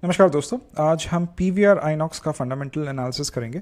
नमस्कार दोस्तों, आज हम PVR आइनॉक्स का फंडामेंटल एनालिसिस करेंगे।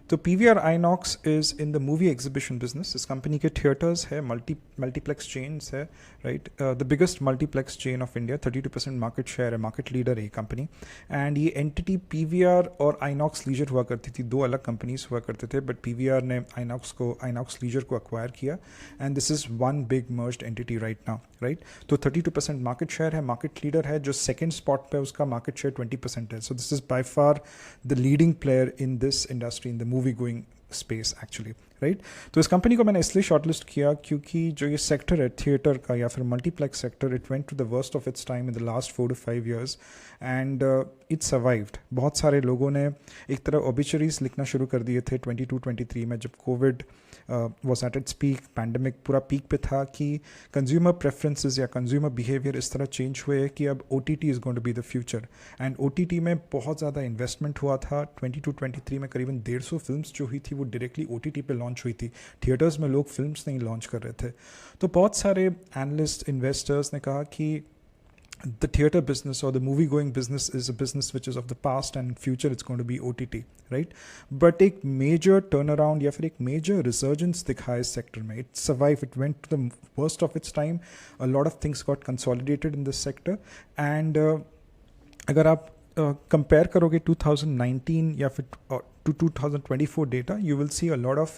तो PVR INOX is in the movie exhibition business. इस कंपनी के थिएटर्स है, मल्टीप्लेक्स चेन्स है, right. The biggest multiplex chain of India, 32% market share है, मार्केट लीडर है ये कंपनी। एंड ये एंटिटी PVR और आइनॉक्स लीजर हुआ करती थी, दो अलग कंपनीज हुआ करते थे, बट PVR ने आइनॉक्स लीजर को अक्वायर किया and this is one big merged entity right now, right. तो 32% मार्केट शेयर है, मार्केट लीडर है, जो सेकेंड स्पॉट पे उसका मार्केट शेयर 20% है। सो this is by far the leading player in this industry, in the movie going space actually, right. तो इस company को मैंने इसलिए शॉर्टलिस्ट किया क्योंकि जो ये सेक्टर है थिएटर का या फिर multiplex sector, it went to the worst of its time in the last 4 to 5 years and it survived. बहुत सारे लोगों ने एक तरह ओबिचरीज लिखना शुरू कर दिए थे 22-23 में, जब covid was at its peak, pandemic पूरा पीक पे था, कि कंज्यूमर प्रेफरेंसेस या कंज्यूमर बिहेवियर इस तरह चेंज हुए कि अब OTT is going to be the future. And OTT में बहुत ज़्यादा इन्वेस्टमेंट हुआ था। 22-23 में करीबन 150 फिल्म्स जो हुई थी वो डायरेक्टली OTT पे लॉन्च हुई थी। थिएटर्स में लोग फिल्म्स नहीं लॉन्च कर रहे थे। तो बहुत सारे एनालिस्ट, इन्वेस्टर्स ने कहा कि the theater business or the movie going business is a business which is of the past and in future it's going to be OTT, right? But एक major turnaround या फिर एक major resurgence दिखा है इस sector में. It survived, it went to the worst of its time. A lot of things got consolidated in this sector and अगर आप कंपेयर करोगे 2019 या फिर to 2024 data, you will see a lot of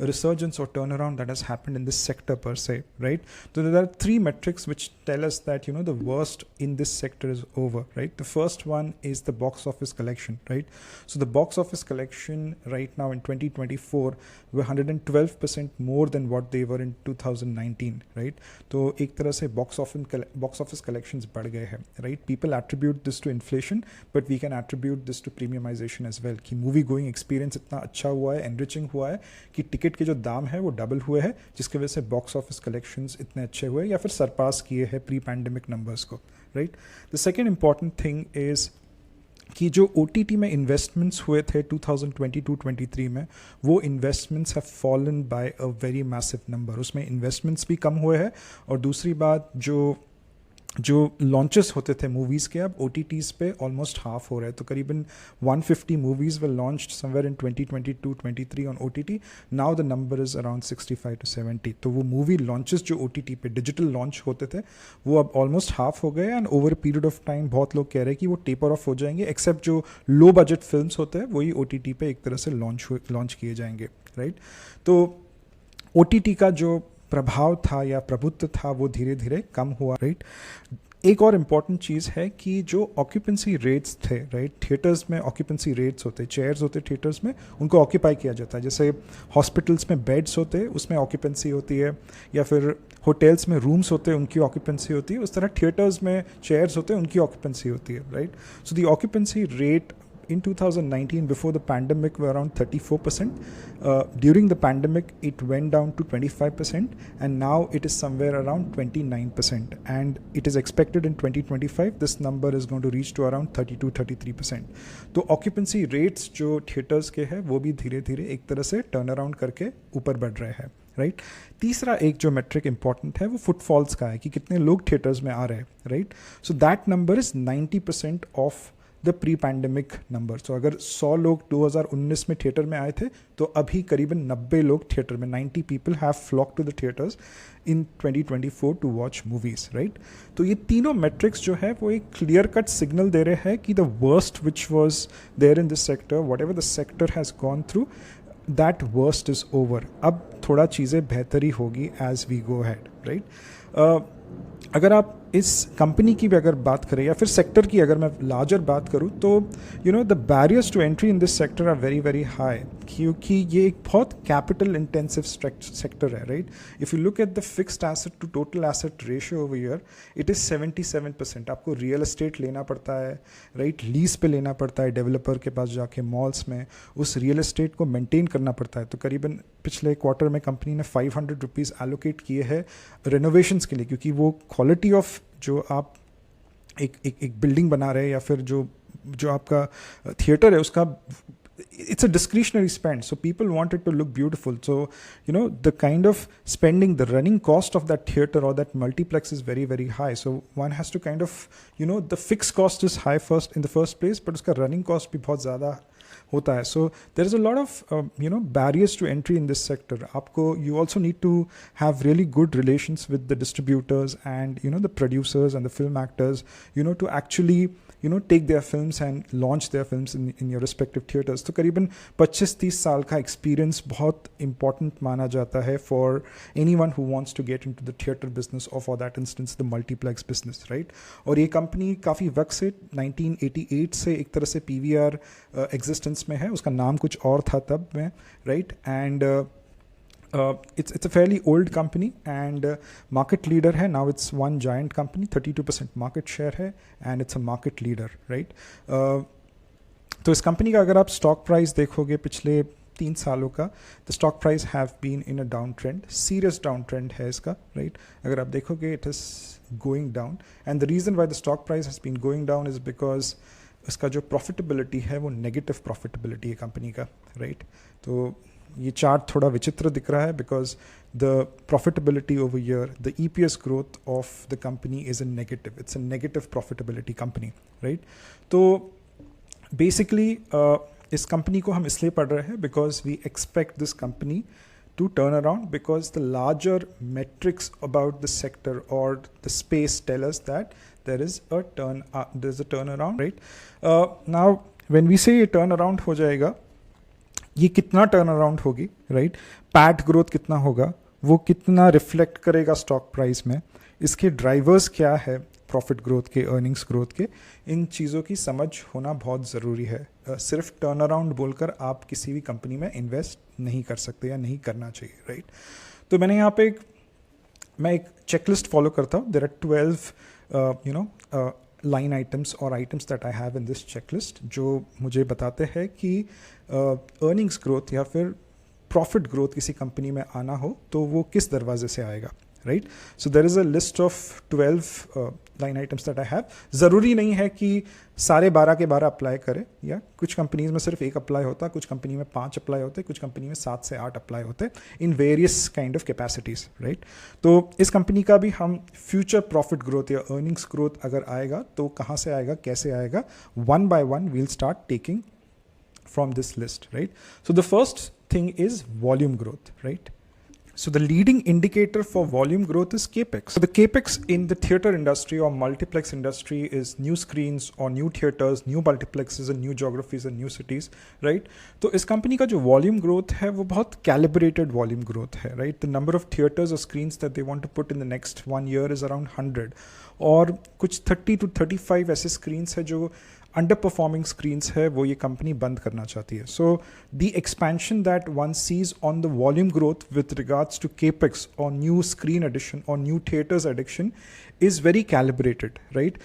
resurgence or turnaround that has happened in this sector per se, right? So there are three metrics which tell us that, you know, the worst in this sector is over, right? The first one is the box office collection, right? So the box office collection right now in 2024 were 112% more than what they were in 2019, right? तो एक तरह से box office collections बढ़ गए हैं, right? People attribute this to inflation, but we can attribute this to premiumization as well, कि movie going experience इतना अच्छा हुआ है, एनरिचिंग हुआ है कि टिकट के जो दाम है वो डबल हुए हैं, जिसकी वजह से बॉक्स ऑफिस कलेक्शंस इतने अच्छे हुए या फिर सरपास किए हैं प्री पैंडेमिक नंबर्स को, right. The second important thing is कि जो OTT में इन्वेस्टमेंट्स हुए थे 2022-23 में, वो investments have fallen bye a very massive number. उसमें इन्वेस्टमेंट्स भी कम हुए हैं और दूसरी बात जो लॉन्चेस होते थे मूवीज़ के, अब OTTs पे ऑलमोस्ट हाफ हो रहे हैं। तो करीबन 150 movies were launched somewhere in 2022-23 on OTT। Now the number is around 65 to 70। तो वो मूवी लॉन्चेस जो OTT पे डिजिटल लॉन्च होते थे वो अब ऑलमोस्ट हाफ हो गए and over period of time बहुत लोग कह रहे हैं कि वो टेपर ऑफ हो जाएंगे, एक्सेप्ट जो लो बजट फिल्म्स होते हैं वही OTT पे एक तरह से लॉन्च किए जाएंगे, राइट। तो OTT का जो प्रभाव था या प्रभुत्व था वो धीरे धीरे कम हुआ, राइट। एक और इम्पॉर्टेंट चीज़ है कि जो ऑक्यूपेंसी रेट्स थे, राइट, थिएटर्स में ऑक्यूपेंसी रेट्स होते, चेयर्स होते थिएटर्स में, उनको ऑक्यूपाई किया जाता है। जैसे हॉस्पिटल्स में बेड्स होते उसमें ऑक्यूपेंसी होती है, या फिर होटल्स में रूम्स होते हैं उनकी ऑक्यूपेंसी होती है, उस तरह थिएटर्स में चेयर्स होते हैं उनकी ऑक्यूपेंसी होती है, right. So the occupancy rate in 2019 before the pandemic were around 34%. During the pandemic it went down to 25% and now it is somewhere around 29%, and it is expected in 2025 this number is going to reach to around 32-33%. तो occupancy rates जो theaters के हैं वो भी धीरे धीरे एक तरह से turn around करके ऊपर बढ़ रहे हैं, राइट। तीसरा एक जो मेट्रिक इंपॉर्टेंट है वो फुटफॉल्स का है, कि कितने लोग थिएटर्स में आ रहे हैं, right. So that number is 90% of the pre pandemic number. So अगर 100 लोग 2019 में थिएटर में आए थे तो अभी करीबन 90 लोग थिएटर में, 90 people have flock to the theatres in 2024 to watch movies, right. तो ये तीनों मेट्रिक्स जो है वो एक क्लियर कट सिग्नल दे रहे हैं कि the worst which was there in this sector, whatever the sector has gone through, that worst is over. अब थोड़ा चीज़ें बेहतरी होगी as we go ahead, right. अगर आप इस कंपनी की भी अगर बात करें या फिर सेक्टर की अगर मैं लार्जर बात करूं तो you know the barriers to entry in this sector are very very high, क्योंकि ये एक बहुत कैपिटल इंटेंसिव सेक्टर है, right. If you look at the fixed asset to total asset ratio over year, it is 77%। आपको real estate लेना पड़ता है, right, lease पे लेना पड़ता है डेवलपर के पास जाके मॉल्स में, उस रियल एस्टेट को मेंटेन करना पड़ता है। तो करीबन पिछले क्वार्टर में कंपनी ने 500 रुपीज़ एलोकेट किए हैं रेनोवेशंस के लिए, क्योंकि वो क्वालिटी ऑफ जो आप एक बिल्डिंग बना रहे हैं या फिर जो आपका थिएटर है उसका it's a discretionary spend, so people want it to look beautiful. So the kind of spending, the running cost of that theater or that multiplex is very very high. So one has to kind of the fixed cost is high first in the first place, but uska running cost bhi bahut zyada hota hai. So there is a lot of barriers to entry in this sector. You also need to have really good relations with the distributors and the producers and the film actors to actually take their films and launch their films in your respective theaters. तो करीबन 25-30 साल का experience बहुत important माना जाता है for anyone who wants to get into the theater business or for that instance the multiplex business, right? और ये company काफ़ी वक्त से 1988 से एक तरह से PVR existence में है, उसका नाम कुछ और था तब में, right? And it's a fairly old company and market leader hai. Now it's one giant company, 32% market share hai, and it's a market leader, right? तो इस कंपनी का अगर आप स्टॉक प्राइस देखोगे पिछले 3 सालों का, the stock price have been in a downtrend, serious downtrend है इसका, right? अगर आप देखोगे it is going down, and the reason why the stock price has been going down is because इसका जो profitability है वो negative profitability है कंपनी का, right? तो ये चार्ट थोड़ा विचित्र दिख रहा है because the profitability over here, the EPS growth of the company is a negative. It's a negative profitability company, right? तो basically इस कंपनी को हम इसलिए पढ़ रहे हैं because we expect this company to turn around because the larger metrics about the sector or the space tell us that there is a turnaround, right? Now when we say ये turnaround हो जाएगा, ये कितना turn around होगी, right? PAT growth कितना होगा, वो कितना रिफ्लेक्ट करेगा स्टॉक प्राइस में, इसके ड्राइवर्स क्या है प्रॉफिट ग्रोथ के, अर्निंग्स ग्रोथ के, इन चीज़ों की समझ होना बहुत ज़रूरी है. सिर्फ टर्न अराउंड बोलकर आप किसी भी कंपनी में इन्वेस्ट नहीं कर सकते या नहीं करना चाहिए, राइट? तो मैंने यहाँ पे मैं एक चेकलिस्ट फॉलो करता हूँ. There are 12 line items or items that I have in this checklist जो मुझे बताते हैं कि earnings growth या फिर profit growth किसी कंपनी में आना हो तो वो किस दरवाजे से आएगा, right? So there is a list of 12 line items that I have. ज़रूरी नहीं है कि सारे 12 के 12 अप्लाई करें, या कुछ कंपनीज में सिर्फ 1 अप्लाई होता है, कुछ कंपनी में 5 अप्लाई होते हैं, कुछ कंपनी में 7 से 8 अप्लाई होते हैं in various kind of capacities, right? तो इस कंपनी का भी हम फ्यूचर प्रॉफिट ग्रोथ या अर्निंग्स ग्रोथ अगर आएगा तो कहाँ से आएगा, कैसे आएगा, one by one we'll start taking from this list, right? So the first thing is volume growth, right? So the leading indicator for volume growth is capex. So the capex in the theater industry or multiplex industry is new screens or new theaters, new multiplexes and new geographies and new cities, right? तो इस company का जो volume growth है वो बहुत calibrated volume growth है, right? The number of theaters or screens that they want to put in the next 1 year is around 100, और कुछ 30 to 35 ऐसे screens है जो अंडर परफॉर्मिंग स्क्रीन्स है वो ये कंपनी बंद करना चाहती है. So the expansion that one sees on the volume growth with regards to capex और न्यू स्क्रीन एडिशन और new theatres addiction is very calibrated, right?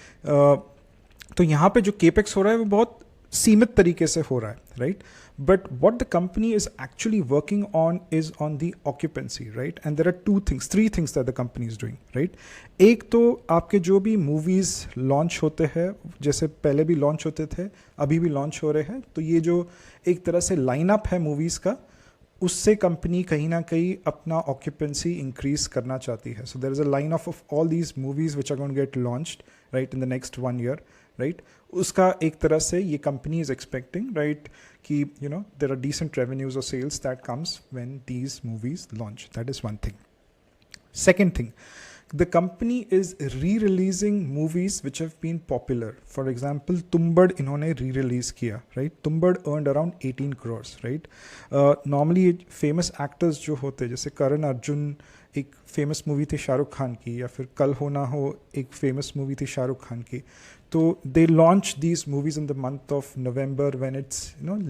तो यहाँ पे जो केपेक्स हो रहा है वो बहुत सीमित तरीके से हो रहा है, right? But what the company is actually working on is on the occupancy, right? And there are 3 things that the company is doing, right? एक तो आपके जो भी movies launch होते हैं, जैसे पहले भी launch होते थे, अभी भी launch हो रहे हैं, तो ये जो एक तरह से lineup है movies का, उससे कंपनी कहीं ना कहीं अपना occupancy increase करना चाहती है. So there is a lineup of all these movies which are going to get launched, right, in the next 1 year, right? उसका एक तरह से ये कंपनी is expecting, right, कि there are decent revenues or sales that comes when these movies launch. That is one thing. Second thing, the company is re-releasing movies which have been popular. For example, Tumbad इन्होंने re-release किया, right? Tumbad earned around 18 crores, right? Normally famous actors जो होते हैं, जैसे करण अर्जुन एक famous movie थी शाहरुख खान की, या फिर कल हो ना हो एक फेमस मूवी थी शाहरुख खान की. तो they launch these movies in the month of November when it's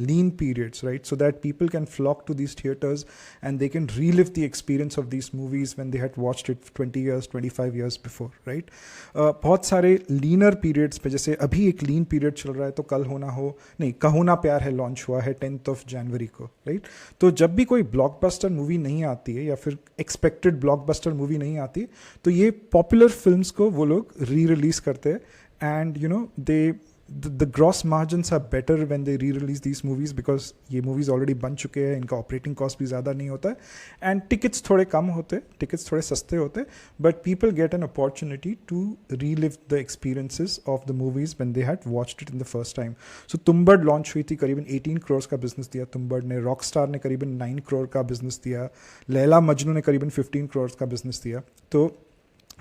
lean periods, right? So that people can flock to these theaters and they can relive the experience of these movies when they had watched it 20 years, 25 years before, right? बहुत सारे leaner periods पे, जैसे अभी एक lean period चल रहा है, तो कल हो ना हो नहीं, कहो ना प्यार है launch हुआ है 10th of January को, right? तो जब भी कोई blockbuster movie नहीं आती है या फिर expected blockbuster movie नहीं आती, तो ये popular films को वो लोग re-release करते हैं. And they the gross margins are better when they re-release these movies because ये movies already बन चुके हैं, इनका operating cost भी ज़्यादा नहीं होता है, and tickets थोड़े कम होते, tickets थोड़े सस्ते होते, but people get an opportunity to relive the experiences of the movies when they had watched it in the first time. So Tumbbad launch हुई थी, करीबन 18 crores का business दिया तुम्बड़ ने, Rockstar ने करीबन 9 crore का business दिया, लैला मजनू ने करीबन 15 crores का business दिया. तो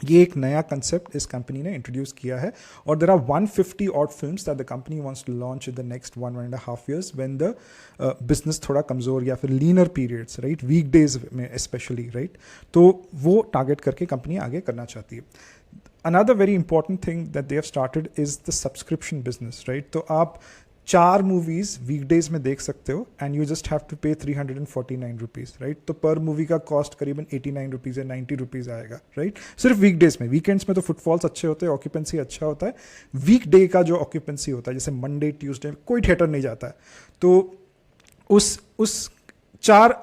ये एक नया कंसेप्ट इस कंपनी ने इंट्रोड्यूस किया है और there are 150 odd films that the company wants to launch in the next 1.5 years when the business थोड़ा कमज़ोर या फिर लीनर पीरियड्स, राइट, वीकडेज में स्पेशली, राइट, तो वो टारगेट करके कंपनी आगे करना चाहती है. Another very important thing that they have started is the subscription business, right? तो आप 4 मूवीज वीकडेज में देख सकते हो and you just have to pay 349 rupees, right. तो पर मूवी का कॉस्ट करीबन 89 रुपीज़ या 90 रुपीज़ आएगा, राइट, सिर्फ वीकडेज में. वीकेंड्स में तो फुटफॉल्स अच्छे होते हैं, ऑक्यूपेंसी अच्छा होता है. वीकडे का जो ऑक्यूपेंसी होता है, जैसे मंडे ट्यूसडे कोई थिएटर नहीं जाता है, तो उस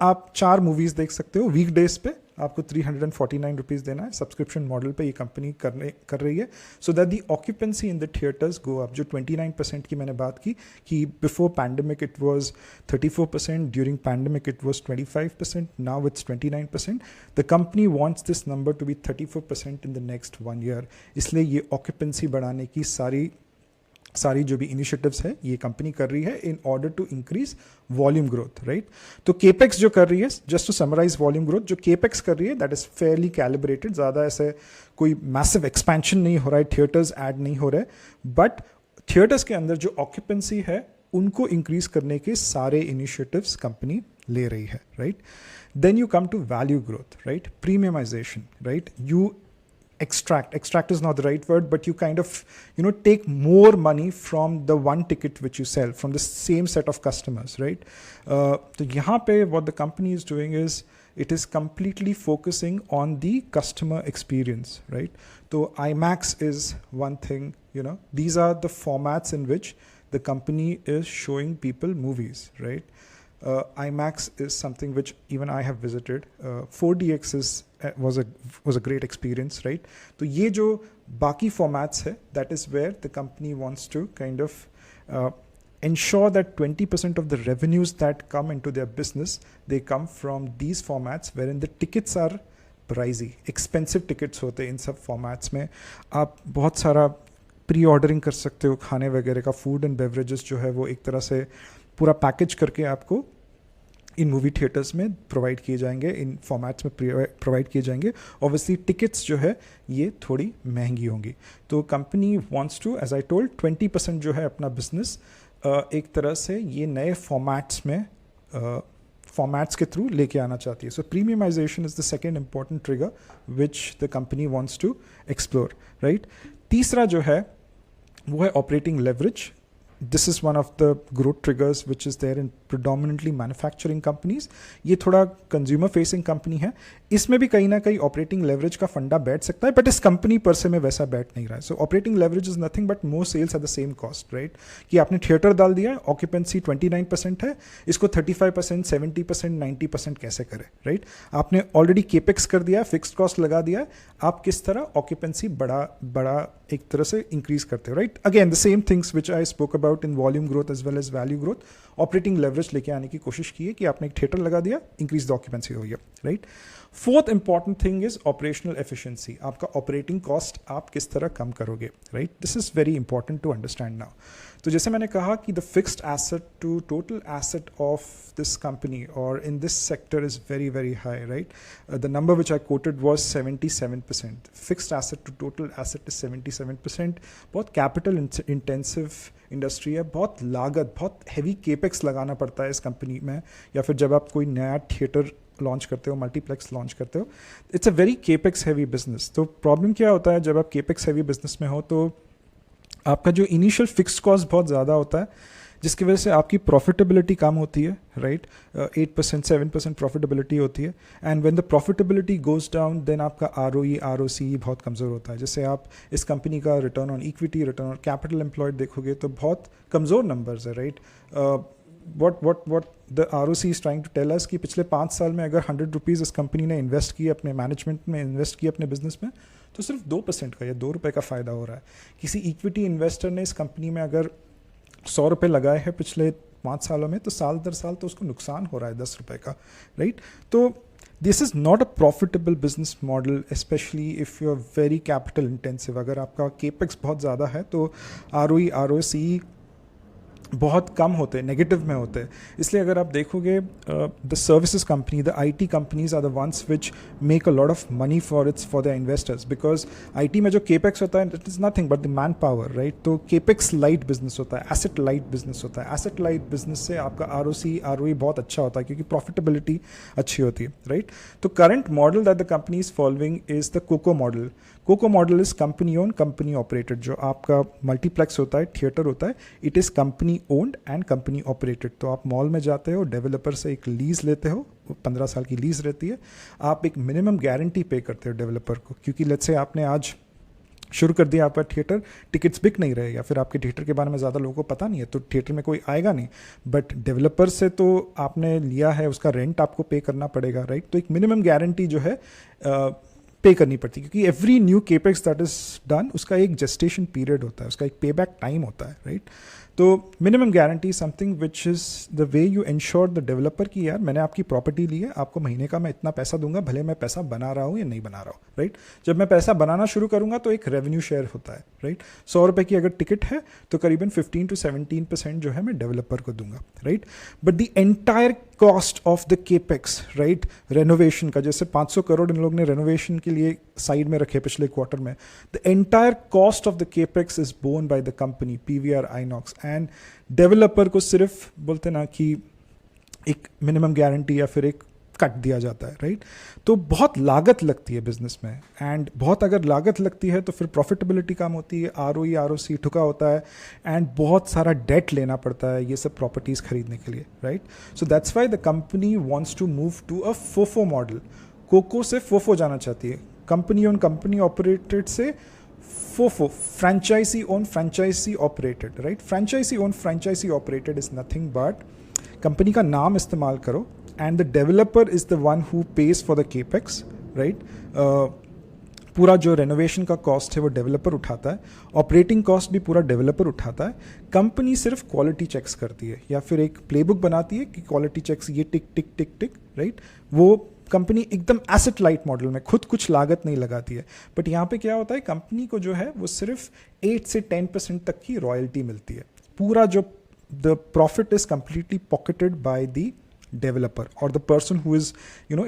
आप 4 मूवीज़ देख सकते हो वीकडेज पे. आपको 349 रुपीज़ देना है. सब्सक्रिप्शन मॉडल पे ये कंपनी कर रही है so that the occupancy in the theatres go up. जो 29% की मैंने बात की कि before pandemic it was 34%, during pandemic it was 25%, now it's 29%. The company wants this number to be 34% in the next 1 year. इसलिए ये ऑक्यूपेंसी बढ़ाने की सारी जो भी इनिशिएटिव्स है ये कंपनी कर रही है in order to increase volume growth, right. तो केपेक्स जो कर रही है, just to summarise volume growth, जो केपेक्स कर रही है दैट इज फेयरली कैलिब्रेटेड. ज़्यादा ऐसे कोई मैसिव एक्सपेंशन नहीं हो रहा है, थिएटर्स ऐड नहीं हो रहे, बट थिएटर्स के अंदर जो ऑक्यूपेंसी है उनको इंक्रीज करने के सारे इनिशिएटिव्स कंपनी ले रही है, right. Then you come to value growth, right, premiumisation, right. You extract is not the right word, but you kind of take more money from the one ticket which you sell from the same set of customers, right. So yahan pe what the company is doing is it is completely focusing on the customer experience, right. So IMAX is one thing, these are the formats in which the company is showing people movies, right. IMAX is something which even I have visited. 4DX was a great experience, right. तो ये जो बाकी formats है, that is where the company wants to kind of ensure that 20% of the revenues that come into their business, they come from these formats wherein the tickets are pricey, expensive tickets होते हैं इन सब formats में. आप बहुत सारा pre ordering कर सकते हो खाने वगैरह का. फूड एंड बेवरेजेस जो है वो एक तरह से पूरा पैकेज करके आपको इन मूवी थिएटर्स में प्रोवाइड किए जाएंगे, इन फॉर्मेट्स में प्रोवाइड किए जाएंगे. ऑब्वियसली टिकट्स जो है ये थोड़ी महंगी होंगी. तो company wants to, as I told, 20% जो है अपना बिजनेस एक तरह से ये नए फॉर्मेट्स के थ्रू लेके आना चाहती है. So premiumisation is the second important trigger which the company wants to explore, right. तीसरा जो है वो है operating leverage. This is one of the growth triggers which is there in predominantly manufacturing companies. ये थोड़ा consumer facing company है, इसमें भी कहीं ना कहीं operating leverage का फंडा बैठ सकता है, but इस company पर से में वैसा बैठ नहीं रहा है. So operating leverage is nothing but more sales at the same cost, right? कि आपने थिएटर डाल दिया, occupancy 29% है, इसको 35%, 70%, 90% कैसे करें, right? आपने already capex कर दिया, fixed cost लगा दिया, आप किस तरह occupancy बड़ा एक तरह से इंक्रीज करते हो, right. Again the same things which I spoke about in volume growth as well as value growth. Operating leverage लेके आने की कोशिश की है कि आपने एक थिएटर लगा दिया, इंक्रीज द ऑक्यूपेंसी हो गया, right. Fourth important thing is operational efficiency. आपका ऑपरेटिंग कॉस्ट आप किस तरह कम करोगे, right. This is very important to understand now. तो जैसे मैंने कहा कि the fixed asset to total asset of this company और in this sector is very very high, right. The number which I quoted was 77%. Fixed asset to total asset is 77%. बहुत capital intensive industry है, बहुत लागत, बहुत heavy capex लगाना पड़ता है इस कंपनी में, या फिर जब आप कोई नया थिएटर लॉन्च करते हो, मल्टीप्लेक्स लॉन्च करते हो, it's a very capex heavy business. तो प्रॉब्लम क्या होता है जब आप केपेक्स हैवी बिजनेस में हो, तो आपका जो इनिशियल फिक्स्ड कॉस्ट बहुत ज़्यादा होता है, जिसकी वजह से आपकी प्रॉफिटेबिलिटी कम होती है, राइट. 8%, 7% प्रॉफिटेबिलिटी होती है. And when the profitability goes down then आपका ROE, ROCE बहुत कमज़ोर होता है. जैसे आप इस कंपनी का return on equity, return on capital employed देखोगे तो बहुत कमज़ोर नंबर्स है, right. what the ROC is trying to tell us कि पिछले 5 साल में अगर 100 रुपीज़ इस कंपनी ने इन्वेस्ट किए अपने मैनेजमेंट में, इन्वेस्ट किए अपने बिजनेस में, तो सिर्फ 2% का या ₹2 का फ़ायदा हो रहा है। किसी इक्विटी इन्वेस्टर ने इस कंपनी में अगर ₹100 लगाए हैं पिछले 5 सालों में, तो साल दर साल तो उसको नुकसान हो रहा है ₹10 का, राइट? तो this is not a profitable business model, specially if you are very capital intensive. अगर आपका केपेक्स बहुत ज़्यादा है तो ROE ROC बहुत कम होते हैं, नेगेटिव में होते हैं। इसलिए अगर आप देखोगे the services company, the IT companies are the ones which make a lot of money for the investors, because IT में जो केपेक्स होता है it is nothing but the manpower, right? तो केपेक्स लाइट बिजनेस होता है, asset light business होता है। Asset light business से आपका ROC ROE बहुत अच्छा होता है क्योंकि प्रॉफिटेबिलिटी अच्छी होती है, राइट? तो current model that the company is following is the COCO model. COCO model is company own, company operated. जो आपका मल्टीप्लेक्स होता है, थिएटर होता है, it is company owned and company operated. तो आप मॉल में जाते हो, डेवलपर से एक लीज लेते हो, 15 साल की लीज रहती है। आप एक मिनिमम गारंटी पे करते हो डेवलपर को, क्योंकि लेट्स से आपने आज शुरू कर दिया आपका थिएटर, टिकट्स बिक नहीं रहे या फिर आपके थिएटर के बारे में ज़्यादा लोगों को पता नहीं है, तो थिएटर में कोई आएगा नहीं। बट डेवलपर से तो आपने लिया है, उसका रेंट आपको पे करना पड़ेगा, राइट? तो एक मिनिमम गारंटी जो है पे करनी पड़ती है, क्योंकि every new capex that is done उसका एक जेस्टेशन पीरियड होता है, उसका एक पे बैक टाइम होता है, राइट? तो minimum guarantee something which is the way you ensure the developer की यार मैंने आपकी प्रॉपर्टी ली है, आपको महीने का मैं इतना पैसा दूंगा, भले मैं पैसा बना रहा हूँ या नहीं बना रहा हूँ, राइट? जब मैं पैसा बनाना शुरू करूँगा तो एक रेवेन्यू शेयर होता है, राइट? ₹100 की अगर टिकट है तो करीबन 15 to 17% जो है मैं डेवलपर को दूंगा, right? But the entire cost of the capex, right, renovation का, जैसे 500 करोड़ इन लोग ने रेनोवेशन के लिए साइड में रखे पिछले क्वार्टर में, the entire cost of the capex is borne by the company PVR INOX, and developer को सिर्फ बोलते ना कि एक मिनिमम गारंटी या फिर एक कट दिया जाता है, राइट? तो बहुत लागत लगती है बिजनेस में, एंड बहुत अगर लागत लगती है तो फिर प्रॉफिटेबिलिटी कम होती है, ROE ROC ठुका होता है, एंड बहुत सारा डेट लेना पड़ता है ये सब प्रॉपर्टीज खरीदने के लिए, right? So that's why the company wants to move to a FOFO model. Cocoa से FOFO जाना चाहती है, कंपनी ऑन कंपनी ऑपरेटेड से FOFO, franchise own franchise operated, right? Franchise own franchise operated is nothing but company का नाम इस्तेमाल करो, and the developer is the one who pays for the capex, right? पूरा जो रेनोवेशन का cost है वो डेवलपर उठाता है, ऑपरेटिंग कॉस्ट भी पूरा डेवलपर उठाता है। कंपनी सिर्फ क्वालिटी चेक्स करती है या फिर एक प्लेबुक बनाती है कि क्वालिटी चेक्स ये टिक टिक टिक टिक, राइट? वो कंपनी एकदम एसेट लाइट मॉडल में खुद कुछ लागत नहीं लगाती है। बट यहाँ पे क्या होता है, कंपनी को जो है वो सिर्फ 8 से 10% तक की रॉयल्टी मिलती है। पूरा जो the profit is completely pocketed by the developer or the person who is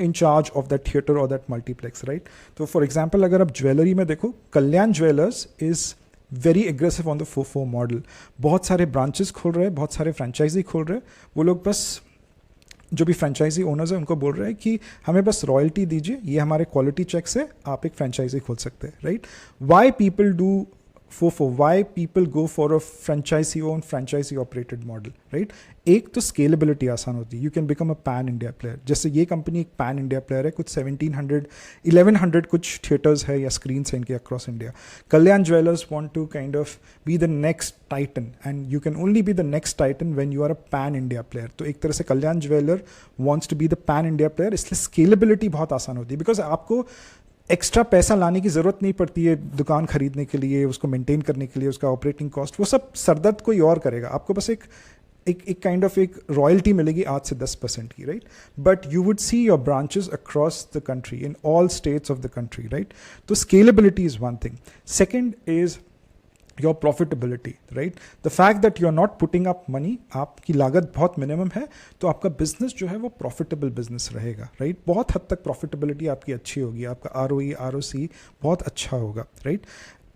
in charge of that theater or that multiplex, right? So for example अगर आप ज्वेलरी में देखो, कल्याण jewellers is very aggressive on the FOFO model। बहुत सारे branches खोल रहे हैं, बहुत सारे फ्रेंचाइजी खोल रहे हैं। वो लोग बस जो भी फ्रेंचाइजी ओनर्स हैं उनको बोल रहे हैं कि हमें बस रॉयल्टी दीजिए, ये हमारे क्वालिटी चेक से आप एक फ्रेंचाइजी खोल सकते हैं, right? Why people do FOFO, why people go for a franchisee owned, franchisee operated model, right? एक तो स्केलेबिलिटी आसान होती है, you can become a pan India player. जैसे ये कंपनी एक पैन इंडिया प्लेयर है, कुछ 1100 कुछ थिएटर्स है या स्क्रीन है इनके across India. Kalyan Jewellers want to kind of be the next Titan, and you can only be the next Titan when you are a pan India player. तो एक तरह से Kalyan Jeweller wants to be the pan India player, इसलिए scalability बहुत आसान होती है, because आपको एक्स्ट्रा पैसा लाने की ज़रूरत नहीं पड़ती है दुकान खरीदने के लिए, उसको मेंटेन करने के लिए, उसका ऑपरेटिंग कॉस्ट, वो सब सरदर्द कोई और करेगा। आपको बस एक काइंड ऑफ एक रॉयल्टी मिलेगी 8 से 10% की, right? But you would see your branches across the country, in all states of the country, right? तो scalability is one thing. Second is your profitability, right? The fact that you're not putting up money, आपकी लागत बहुत minimum है, तो आपका business जो है वो प्रॉफिटेबल बिजनेस रहेगा, राइट? बहुत हद तक प्रॉफिटेबिलिटी आपकी अच्छी होगी, आपका ROE ROC बहुत अच्छा होगा, राइट?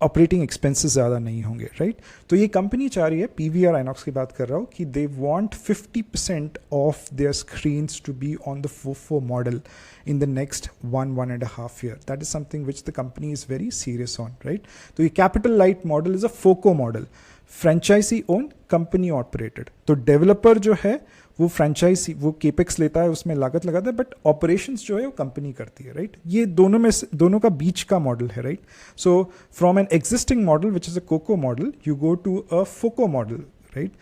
ऑपरेटिंग एक्सपेंसेस ज़्यादा नहीं होंगे, राइट? तो ये कंपनी चाह रही है, PVR INOX की बात कर रहा हूँ, कि they want 50% of their screens to be on the FOFO model in the next 1.5 year. That is something which the company is very serious on, right? तो ये capital light model is a FOCO model, franchisee owned, company operated। तो developer जो है वो franchise, वो capex लेता है, उसमें लागत लगाता है, बट ऑपरेशंस जो है वो कंपनी करती है, राइट? ये दोनों का बीच का मॉडल है, right? So from an existing model which is a COCO model, you go to a FOCO model, right?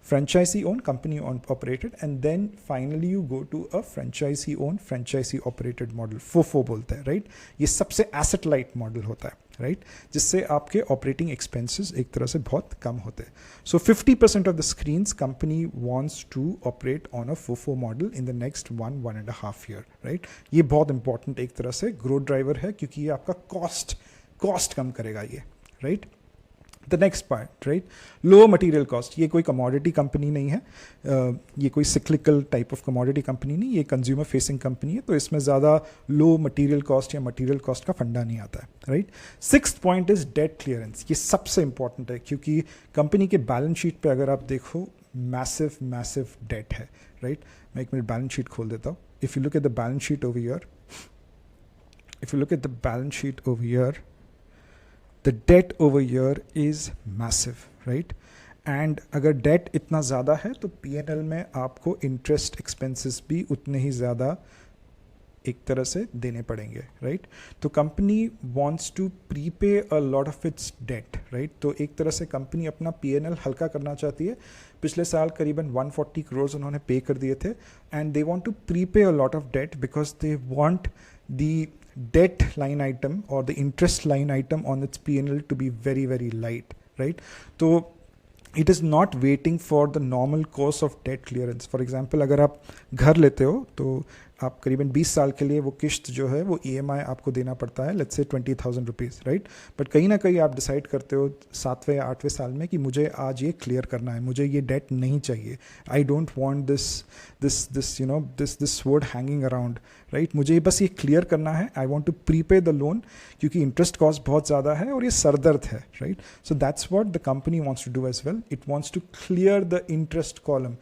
Franchisee owned, company owned, operated, and then finally you go to a franchisee owned, franchisee operated model. FOFO बोलते हैं, right? ये सबसे asset light model होता है, right? जिससे आपके operating expenses एक तरह से बहुत कम होते हैं. So 50% of the screens company wants to operate on a FOFO model in the next 1.5 year, right? ये बहुत important एक तरह से growth driver है क्योंकि ये आपका cost कम करेगा ये, right? The next part, right, low material cost. ये कोई कमोडिटी कंपनी नहीं है, ये कोई cyclical type of commodity company नहीं, ये कंज्यूमर फेसिंग कंपनी है, तो इसमें ज़्यादा लो मटेरियल कॉस्ट या मटेरियल कॉस्ट का फंडा नहीं आता है, right. Sixth point is debt clearance. ये सबसे इंपॉर्टेंट है क्योंकि कंपनी के बैलेंस शीट पे अगर आप देखो मैसिव डेट है, राइट. मैं एक मिनट बैलेंस शीट खोल देता हूँ. If you look at the balance sheet over here, the debt over here is massive, right? And अगर debt इतना ज़्यादा है तो P&L में आपको interest expenses भी उतने ही ज़्यादा एक तरह से देने पड़ेंगे, right? तो company wants to prepay a lot of its debt, right? तो एक तरह से company अपना P&L हल्का करना चाहती है. पिछले साल करीबन 140 crores उन्होंने पे कर दिए थे, and they want to prepay a lot of debt because they want the debt line item or the interest line item on its P&L to be very light, right? So it is not waiting for the normal course of debt clearance. For example, अगर आप घर लेते हो तो आप करीबन 20 साल के लिए वो किश्त जो है वो EMI आपको देना पड़ता है, let's say 20,000 rupees, right. But कहीं ना कहीं आप डिसाइड करते हो 7वें या 8वें साल में कि मुझे आज ये क्लियर करना है, मुझे ये डेट नहीं चाहिए. I don't want this word hanging around, right. मुझे बस ये क्लियर करना है. I want to prepay the loan क्योंकि इंटरेस्ट कॉस्ट बहुत ज़्यादा है और ये सरदर्द है, right. So that's what the company wants to do as well. It wants to clear the interest column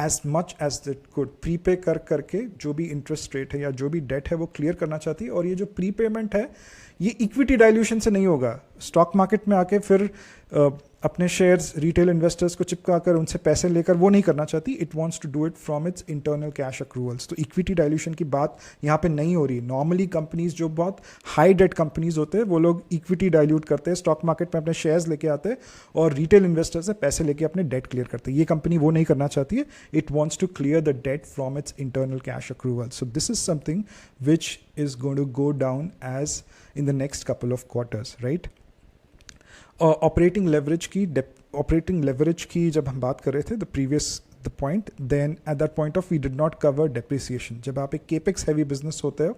as much as it could. Prepay करके जो भी इंटरेस्ट रेट है या जो भी डेट है वो क्लियर करना चाहती है. और ये जो प्रीपेमेंट है ये इक्विटी डाइल्यूशन से नहीं होगा. स्टॉक मार्केट में आके फिर अपने शेयर्स रिटेल इन्वेस्टर्स को चिपका कर उनसे पैसे लेकर वो नहीं करना चाहती. It wants to do it from its internal cash accruals. तो इक्विटी डाइल्यूशन की बात यहाँ पे नहीं हो रही. नॉर्मली कंपनीज जो बहुत हाई डेट कंपनीज होते हैं वो लोग इक्विटी डाइल्यूट करते हैं, स्टॉक मार्केट में अपने शेयर्स लेके आते हैं और रिटेल इन्वेस्टर से पैसे लेके अपने डेट क्लियर करते हैं. ये कंपनी वो नहीं करना चाहती है. It wants to clear the debt from its internal cash accrual. So this is something which is going to go down as in the next couple of quarters, right? Operating leverage की जब हम बात कर रहे थे the point, then at that point of we did not cover depreciation. जब आप एक capex heavy business होते हो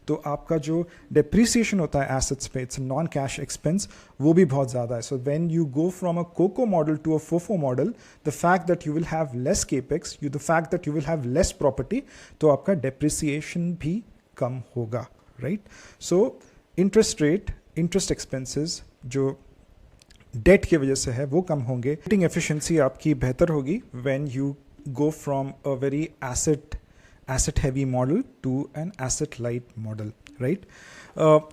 तो आपका जो depreciation होता है assets पे, it's a non-cash expense, वो भी बहुत ज़्यादा है. So when you go from a COCO model to a FOFO model, the fact that you will have less capex, the fact that you will have less property, तो आपका depreciation भी कम होगा, right? So interest expenses जो date की वजह से है वो कम होंगे. ऑपरेटिंग एफिशिएंसी आपकी बेहतर होगी when you go from a very asset heavy model to an asset light model, right.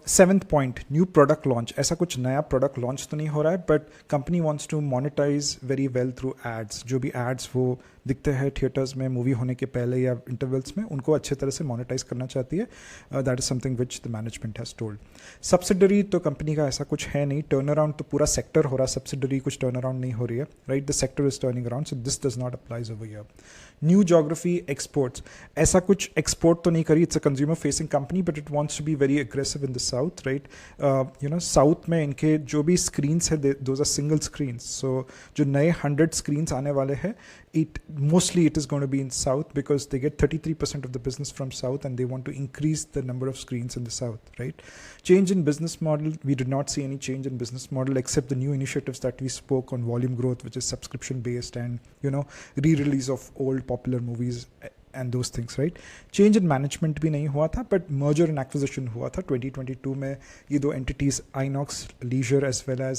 Seventh point, new product launch. ऐसा कुछ नया प्रोडक्ट लॉन्च तो नहीं हो रहा है but company wants to monetise very well through ads. जो भी एड्स वो दिखते हैं थिएटर्स में मूवी होने के पहले या इंटरवल्स में, उनको अच्छे तरह से मोनेटाइज करना चाहती है. That is something which the management has told. Subsidiary तो कंपनी का ऐसा कुछ है नहीं. टर्न अराउंड तो पूरा सेक्टर हो रहा है, सब्सिडरी कुछ टर्न अराउंड नहीं हो रही है, right. The sector is turning around, so this does not applies over here. New geography, exports. ऐसा कुछ एक्सपोर्ट तो नहीं करी. It's a consumer facing company but it wants to be very aggressive in the south, right. South में इनके जो भी screens है those are single screens. So जो नए 100 स्क्रीन्स आने वाले हैं, mostly it is going to be in south because they get 33% of the business from south and they want to increase the number of screens in the south, right. Change in business model, we did not see any change in business model except the new initiatives that we spoke on volume growth, which is subscription based and re-release of old popular movies and those things, right. Change in management भी नहीं हुआ था but merger and acquisition हुआ था 2022 में. ये दो entities Inox Leisure as well as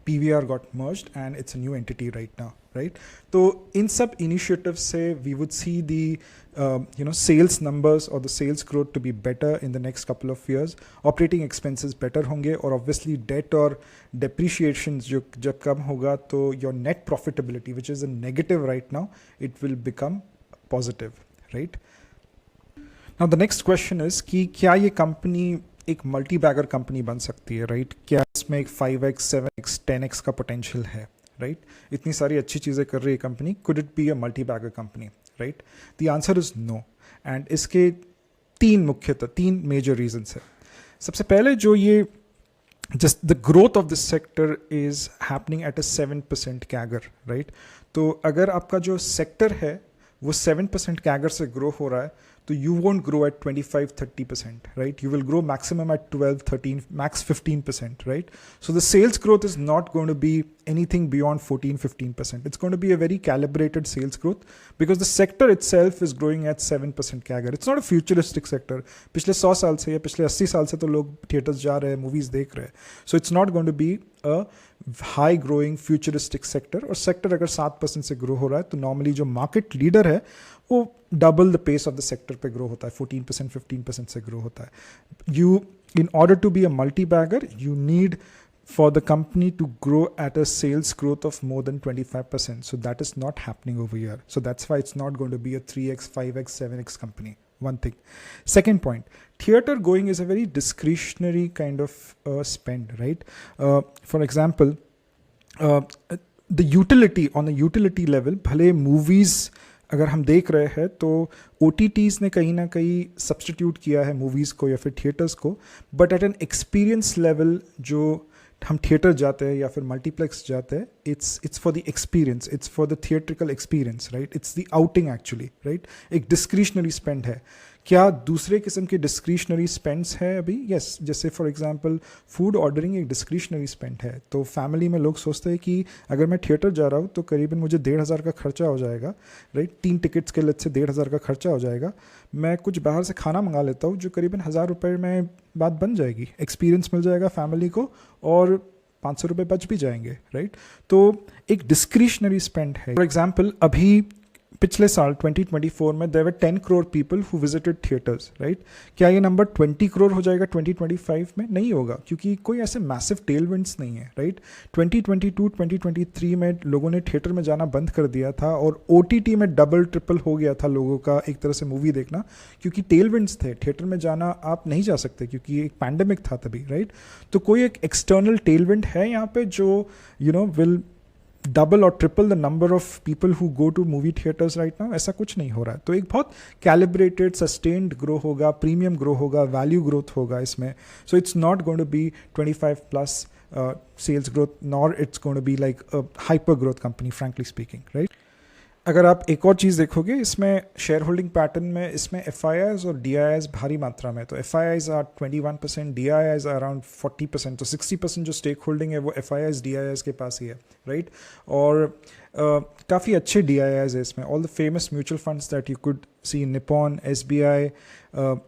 PVR got merged and it's a new entity right now, right. तो इन सब initiatives से we would see the sales numbers or the sales growth to be better in the next couple of years. Operating expenses better होंगे और obviously debt और depreciation जो जब कम होगा तो your net profitability, which is a negative right now, it will become positive, right. Now the next question is कि क्या ये company एक मल्टी बैगर कंपनी बन सकती है, राइट. क्या इसमें एक 5x, 7x, 10x का पोटेंशियल है, राइट? इतनी सारी अच्छी चीज़ें कर रही है company, could it be a multibagger company, right? The answer is no. And इसके तीन मेजर रीजंस है। सबसे पहले जो ये just the growth of this sector is happening at a 7% CAGR, right? तो अगर आपका जो सेक्टर है वो 7% CAGR से ग्रो हो रहा है, तो you won't grow at 25-30%, right? You will grow maximum at 12-13, max 15%, right? So the sales growth is not going to be anything beyond 14-15%. It's going to be a very calibrated sales growth because the sector itself is growing at 7% CAGR. It's not a futuristic sector. पिछले 100 साल से या पिछले 80 साल से तो लोग theatres जा रहे हैं, मूवीज देख रहे हैं. So it's not going to be a high growing futuristic sector. और सेक्टर अगर 7% से ग्रो हो रहा है तो नॉर्मली जो मार्केट लीडर है वो double the pace of the sector पे ग्रो होता है, 14% 15% से ग्रो होता है. You in order to be a multibagger you need for the company to grow at a sales growth of more than 25%. So that is not happening over here. So that's why it's not going to be a 3x, 5x, 7x company. One thing. Second point, theater going is a very discretionary kind of spend, right? For example, the utility, on a utility level, भले movies अगर हम देख रहे हैं तो OTTs ने कहीं ना कहीं सब्सटीट्यूट किया है मूवीज़ को या फिर थिएटर्स को, but at an experience level जो हम थिएटर जाते हैं या फिर मल्टीप्लेक्स जाते हैं, it's for the experience, it's for the theatrical experience, right? It's the outing actually, right? एक डिस्क्रिशनरी स्पेंड है. क्या दूसरे किस्म के डिस्क्रिशनरी स्पेंड्स है अभी? यस, जैसे फॉर एग्जांपल फूड ऑर्डरिंग एक डिस्क्रिशनरी स्पेंड है. तो फैमिली में लोग सोचते हैं कि अगर मैं थिएटर जा रहा हूँ तो करीबन मुझे 1,500 का खर्चा हो जाएगा, राइट? 3 टिकट्स के लिए से 1,500 का खर्चा हो जाएगा. मैं कुछ बाहर से खाना मंगा लेता हूँ जो करीबन 1,000 रुपये में बात बन जाएगी, एक्सपीरियंस मिल जाएगा फैमिली को और 500 रुपये बच भी जाएंगे, राइट? तो एक डिस्क्रिशनरी स्पेंड है. फॉर एग्जाम्पल अभी पिछले साल 2024 में there were 10 crore people who visited theatres, right? क्या ये नंबर 20 करोड़ हो जाएगा 2025 में? नहीं होगा, क्योंकि कोई ऐसे मैसिव टेलविंड्स नहीं है, राइट? 2022-2023 में लोगों ने थिएटर में जाना बंद कर दिया था और OTT में डबल ट्रिपल हो गया था लोगों का एक तरह से मूवी देखना, क्योंकि टेलविंड्स थे. थिएटर में जाना आप नहीं जा सकते क्योंकि एक पैंडेमिक था तभी, राइट? तो कोई एक एक्सटर्नल टेलविंड है यहाँ पे जो विल डबल और triple the number of people who go to movie theatres right now? ऐसा कुछ नहीं हो रहा है. तो एक बहुत कैलिब्रेटेड सस्टेन्ड ग्रो होगा, प्रीमियम ग्रो होगा, वैल्यू ग्रोथ होगा इसमें. So it's not going to be 25+ sales growth, nor it's going to be like a hyper growth company, frankly speaking, right? अगर आप एक और चीज़ देखोगे इसमें शेयर होल्डिंग पैटर्न में, इसमें FIIs और DIIs भारी मात्रा में. तो FIIs are 21%, DIIs are around 40%. तो 60% जो स्टेक होल्डिंग है वो FIIs DIIs के पास ही है, राइट? और काफ़ी अच्छे DIIs है इसमें. All the famous mutual funds that you could see, Nippon, SBI,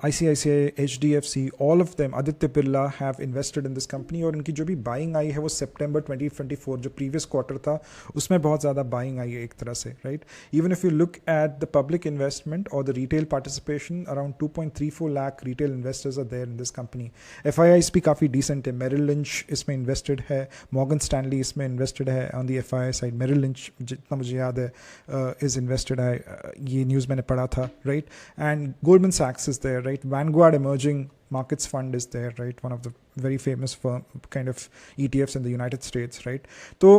ICICI, HDFC, all of them, Aditya Birla have invested in this company. और इनकी जो भी बाइंग आई है वो सितंबर 2024 जो प्रीवियस क्वार्टर था उसमें बहुत ज़्यादा बाइंग आई है एक तरह से, right? Even if you look at the public investment और the retail participation, around 2.34 lakh retail investors are there in this company. FIIs भी काफ़ी डिसेंट है. मेरिल लिंच इसमें इन्वेस्टेड है, मॉर्गन स्टैनली इसमें इन्वेस्टेड है on the FII side. Merrill Lynch जितना मुझे याद है इज इन्वेस्टेड है, ये न्यूज़ मैंने पढ़ा था, राइट? एंड गोल्डमैन सैक्स is there, right? Vanguard Emerging Markets Fund is there, right? One of the very famous kind of ETFs in the United States, right? So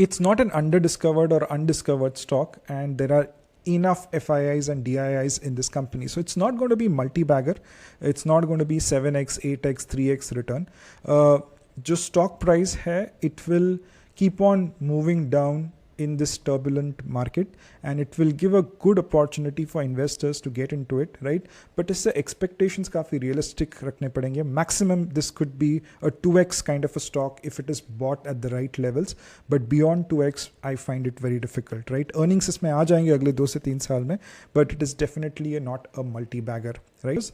it's not an underdiscovered or undiscovered stock, and there are enough FIIs and DIIs in this company. So it's not going to be multi-bagger. It's not going to be 7x, 8x, 3x return. जो stock price है, it will keep on moving down in this turbulent market, and it will give a good opportunity for investors to get into it, right? But इससे expectations काफ़ी realistic रखने पड़ेंगे. Maximum this could be a 2x kind of a stock if it is bought at the right levels, but beyond 2x I find it very difficult, right? Earnings इसमें आ जाएंगे अगले 2 से 3 साल में, but it is definitely not a multi-bagger, right?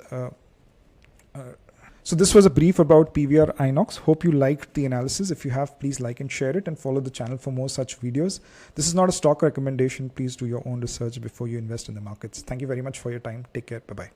So this was a brief about PVR Inox. Hope you liked the analysis. If you have, please like and share it, and follow the channel for more such videos. This is not a stock recommendation. Please do your own research before you invest in the markets. Thank you very much for your time. Take care. Bye-bye.